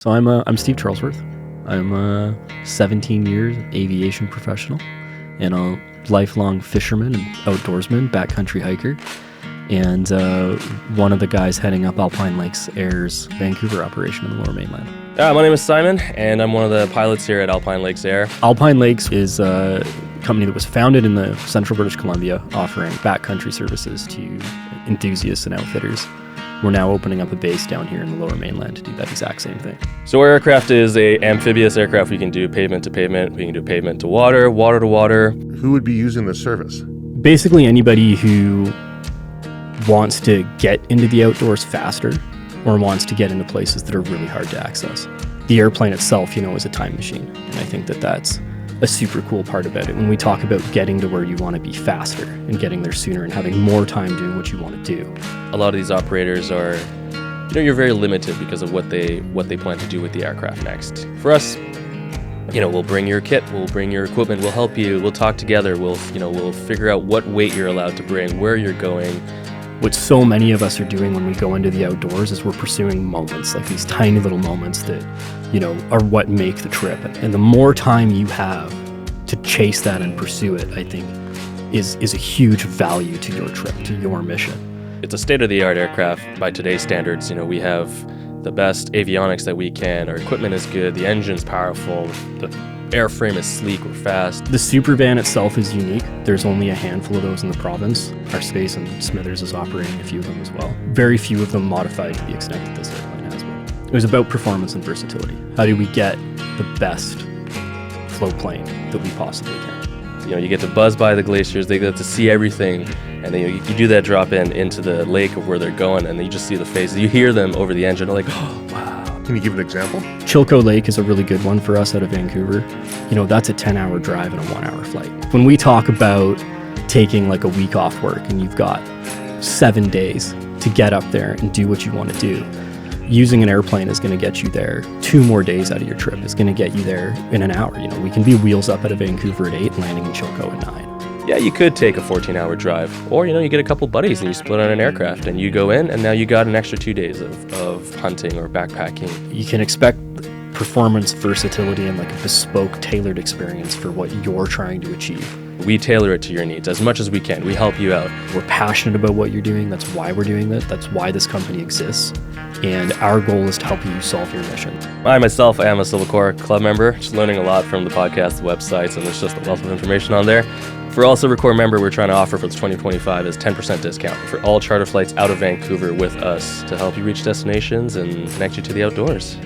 So I'm Steve Charlesworth. I'm a 17 years aviation professional and a lifelong fisherman and outdoorsman, backcountry hiker, and one of the guys heading up Alpine Lakes Air's Vancouver operation in the Lower Mainland. My name is Simon, and I'm one of the pilots here at Alpine Lakes Air. Alpine Lakes is a company that was founded in the central British Columbia, offering backcountry services to enthusiasts and outfitters. We're now opening up a base down here in the Lower Mainland to do that exact same thing. So our aircraft is a amphibious aircraft. We can do pavement to pavement, we can do pavement to water, water to water. Who would be using this service? Basically anybody who wants to get into the outdoors faster or wants to get into places that are really hard to access. The airplane itself, is a time machine. And I think that that's a super cool part about it. When we talk about getting to where you want to be faster and getting there sooner and having more time doing what you want to do. A lot of these operators are, you're very limited because of what they plan to do with the aircraft next. For us, we'll bring your kit, we'll bring your equipment, we'll help you, we'll talk together, we'll figure out what weight you're allowed to bring, where you're going. What so many of us are doing when we go into the outdoors is we're pursuing moments, like these tiny little moments that, are what make the trip. And the more time you have to chase that and pursue it, I think, is a huge value to your trip, to your mission. It's a state-of-the-art aircraft by today's standards. We have the best avionics that we can. Our equipment is good. The engine's powerful. The airframe is sleek. We're fast. The super van itself is unique. There's only a handful of those in the province. Our space in Smithers is operating a few of them as well. Very few of them modified to the extent that this airplane has been. It was about performance and versatility. How do we get the best float plane that we possibly can? You get to buzz by the glaciers. They get to see everything. And then you do that drop in into the lake of where they're going, and then you just see the faces. You hear them over the engine. They're like, oh, wow. Can you give an example? Chilco Lake is a really good one for us out of Vancouver. That's a 10-hour drive and a 1-hour flight. When we talk about taking like a week off work and you've got 7 days to get up there and do what you want to do, using an airplane is going to get you there 2 more days out of your trip. It's going to get you there in an hour. We can be wheels up out of Vancouver at 8, landing in Chilco at 9. Yeah, you could take a 14-hour drive, or you get a couple buddies and you split on an aircraft and you go in, and now you got an extra 2 days of hunting or backpacking. You can expect performance, versatility, and like a bespoke, tailored experience for what you're trying to achieve. We tailor it to your needs as much as we can. We help you out. We're passionate about what you're doing. That's why we're doing that. That's why this company exists. And our goal is to help you solve your mission. I myself am a Silvercore club member, just learning a lot from the podcast, the websites, and there's just a wealth of information on there. For all Silvercore member, we're trying to offer for 2025 is 10% discount for all charter flights out of Vancouver with us to help you reach destinations and connect you to the outdoors.